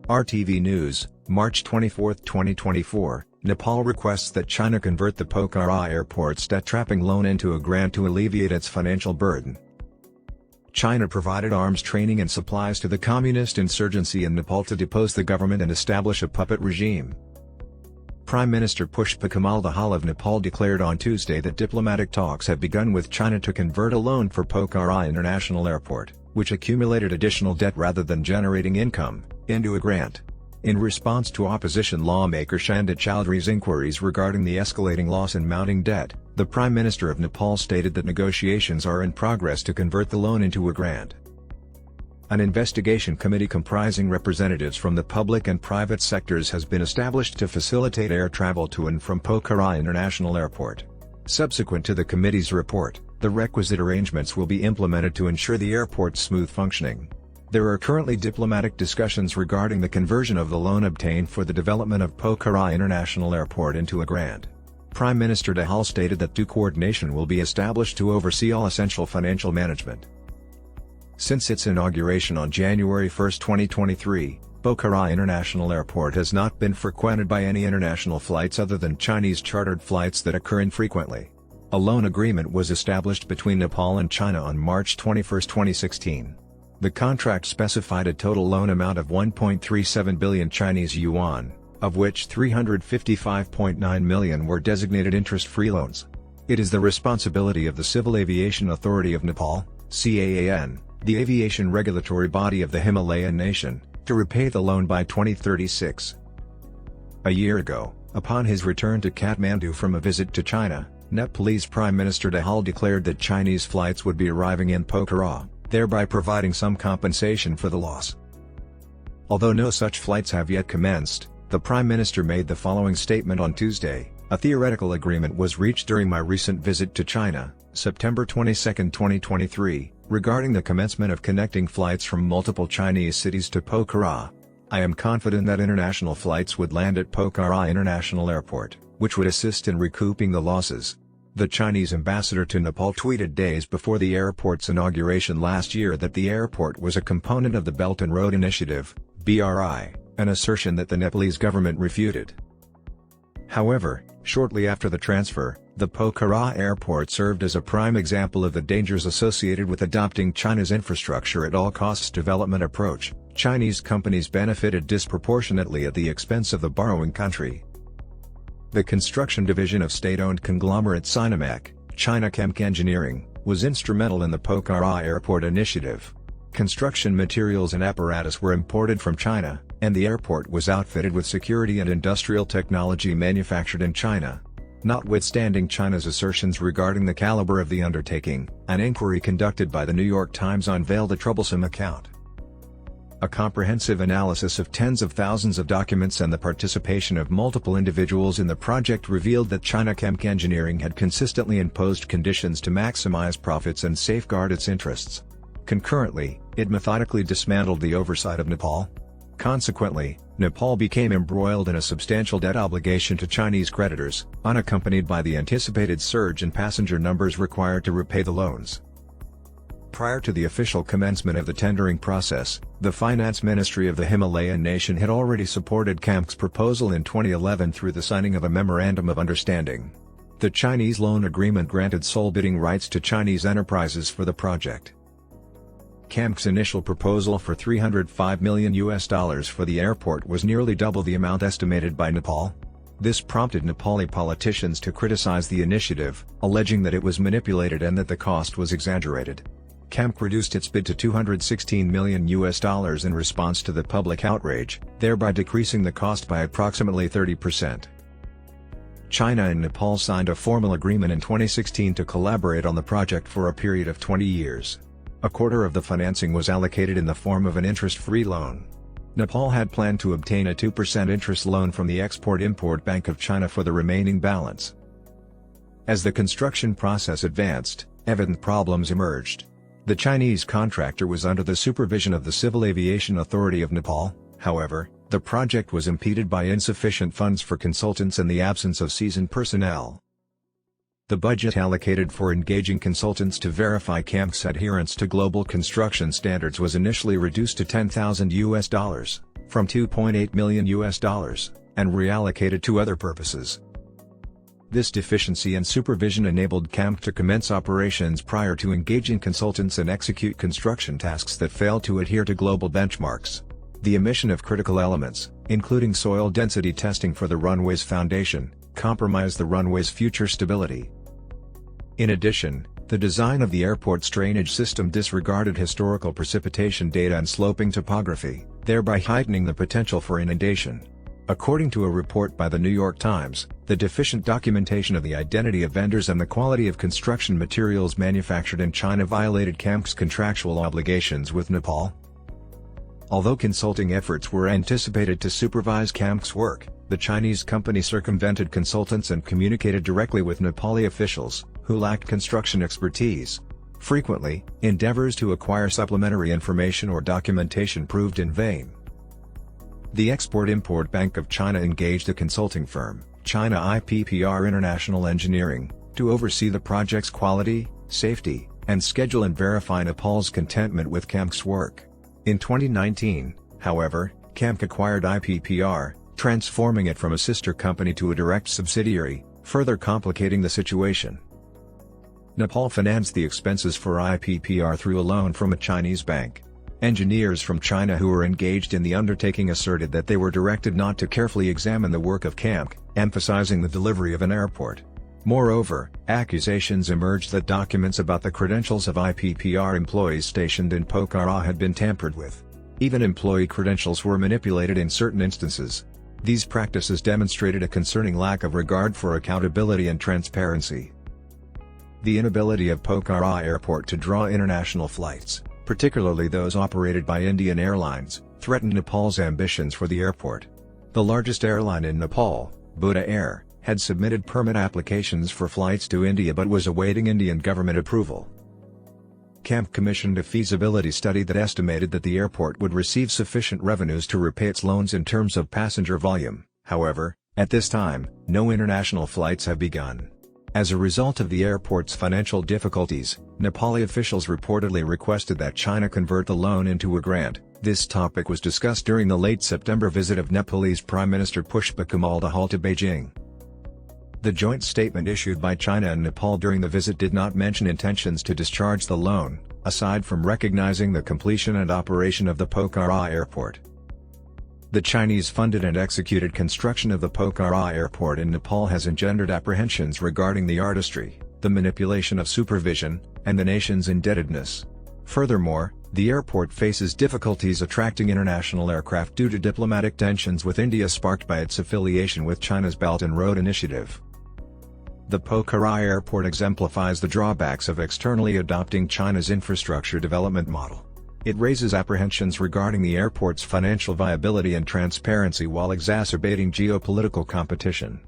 RTV News, March 24, 2024, Nepal requests that China convert the Pokhara Airport's debt-trapping loan into a grant to alleviate its financial burden. China provided arms training and supplies to the communist insurgency in Nepal to depose the government and establish a puppet regime. Prime Minister Pushpa Kamal Dahal of Nepal declared on Tuesday that diplomatic talks have begun with China to convert a loan for Pokhara International Airport, which accumulated additional debt rather than generating income, into a grant. In response to opposition lawmaker Shandit Chowdhury's inquiries regarding the escalating loss and mounting debt, the Prime Minister of Nepal stated that negotiations are in progress to convert the loan into a grant. An investigation committee comprising representatives from the public and private sectors has been established to facilitate air travel to and from Pokhara International Airport. Subsequent to the committee's report, the requisite arrangements will be implemented to ensure the airport's smooth functioning. There are currently diplomatic discussions regarding the conversion of the loan obtained for the development of Pokhara International Airport into a grant. Prime Minister Dahal stated that due coordination will be established to oversee all essential financial management. Since its inauguration on January 1, 2023, Pokhara International Airport has not been frequented by any international flights other than Chinese chartered flights that occur infrequently. A loan agreement was established between Nepal and China on March 21, 2016. The contract specified a total loan amount of 1.37 billion Chinese yuan, of which 355.9 million were designated interest-free loans. It is the responsibility of the Civil Aviation Authority of Nepal, CAAN, the aviation regulatory body of the Himalayan nation, to repay the loan by 2036. A year ago, upon his return to Kathmandu from a visit to China, Nepalese Prime Minister Dahal declared that Chinese flights would be arriving in Pokhara, thereby providing some compensation for the loss. Although no such flights have yet commenced, the Prime Minister made the following statement on Tuesday: "A theoretical agreement was reached during my recent visit to China, September 22, 2023, regarding the commencement of connecting flights from multiple Chinese cities to Pokhara. I am confident that international flights would land at Pokhara International Airport, which would assist in recouping the losses." The Chinese ambassador to Nepal tweeted days before the airport's inauguration last year that the airport was a component of the Belt and Road Initiative, BRI, an assertion that the Nepalese government refuted. However, shortly after the transfer, the Pokhara Airport served as a prime example of the dangers associated with adopting China's infrastructure at all costs development approach. Chinese companies benefited disproportionately at the expense of the borrowing country. The construction division of state-owned conglomerate Sinamac, China Chemk Engineering, was instrumental in the Pokhara Airport initiative. Construction materials and apparatus were imported from China, and the airport was outfitted with security and industrial technology manufactured in China. Notwithstanding China's assertions regarding the caliber of the undertaking, an inquiry conducted by the New York Times unveiled a troublesome account. A comprehensive analysis of tens of thousands of documents and the participation of multiple individuals in the project revealed that China Chemk Engineering had consistently imposed conditions to maximize profits and safeguard its interests. Concurrently, it methodically dismantled the oversight of Nepal. Consequently, Nepal became embroiled in a substantial debt obligation to Chinese creditors, unaccompanied by the anticipated surge in passenger numbers required to repay the loans. Prior to the official commencement of the tendering process, the Finance Ministry of the Himalayan nation had already supported Chemk's proposal in 2011 through the signing of a Memorandum of Understanding. The Chinese loan agreement granted sole bidding rights to Chinese enterprises for the project. Chemk's initial proposal for $305 million for the airport was nearly double the amount estimated by Nepal. This prompted Nepali politicians to criticize the initiative, alleging that it was manipulated and that the cost was exaggerated. Chemk reduced its bid to $216 million in response to the public outrage, thereby decreasing the cost by approximately 30%. China and Nepal signed a formal agreement in 2016 to collaborate on the project for a period of 20 years. A quarter of the financing was allocated in the form of an interest-free loan. Nepal had planned to obtain a 2% interest loan from the Export-Import Bank of China for the remaining balance. As the construction process advanced, evident problems emerged. The Chinese contractor was under the supervision of the Civil Aviation Authority of Nepal. However, the project was impeded by insufficient funds for consultants and the absence of seasoned personnel. The budget allocated for engaging consultants to verify CAMC's adherence to global construction standards was initially reduced to $10,000 from $2.8 million and reallocated to other purposes. This deficiency in supervision enabled CAMC to commence operations prior to engaging consultants and execute construction tasks that failed to adhere to global benchmarks. The omission of critical elements, including soil density testing for the runway's foundation, compromised the runway's future stability. In addition, the design of the airport's drainage system disregarded historical precipitation data and sloping topography, thereby heightening the potential for inundation. According to a report by the New York Times, the deficient documentation of the identity of vendors and the quality of construction materials manufactured in China violated CAMC's contractual obligations with Nepal. Although consulting efforts were anticipated to supervise CAMC's work, the Chinese company circumvented consultants and communicated directly with Nepali officials, who lacked construction expertise. Frequently, endeavors to acquire supplementary information or documentation proved in vain. The Export-Import Bank of China engaged a consulting firm, China IPPR International Engineering, to oversee the project's quality, safety, and schedule and verify Nepal's contentment with CAMC's work. In 2019, however, CAMC acquired IPPR, transforming it from a sister company to a direct subsidiary, further complicating the situation. Nepal financed the expenses for IPPR through a loan from a Chinese bank. Engineers from China who were engaged in the undertaking asserted that they were directed not to carefully examine the work of CAMC, emphasizing the delivery of an airport. Moreover, accusations emerged that documents about the credentials of IPPR employees stationed in Pokhara had been tampered with. Even employee credentials were manipulated in certain instances. These practices demonstrated a concerning lack of regard for accountability and transparency. The inability of Pokhara Airport to draw international flights, particularly those operated by Indian Airlines, threatened Nepal's ambitions for the airport. The largest airline in Nepal, Buddha Air, had submitted permit applications for flights to India but was awaiting Indian government approval. CAMC commissioned a feasibility study that estimated that the airport would receive sufficient revenues to repay its loans in terms of passenger volume. However, at this time, no international flights have begun. As a result of the airport's financial difficulties, Nepali officials reportedly requested that China convert the loan into a grant. This topic was discussed during the late September visit of Nepalese Prime Minister Pushpa Dahal to Beijing. The joint statement issued by China and Nepal during the visit did not mention intentions to discharge the loan, aside from recognizing the completion and operation of the Pokhara airport. The Chinese-funded and executed construction of the Pokhara airport in Nepal has engendered apprehensions regarding the artistry, the manipulation of supervision, and the nation's indebtedness. Furthermore, the airport faces difficulties attracting international aircraft due to diplomatic tensions with India sparked by its affiliation with China's Belt and Road Initiative. The Pokhara airport exemplifies the drawbacks of externally adopting China's infrastructure development model. It raises apprehensions regarding the airport's financial viability and transparency while exacerbating geopolitical competition.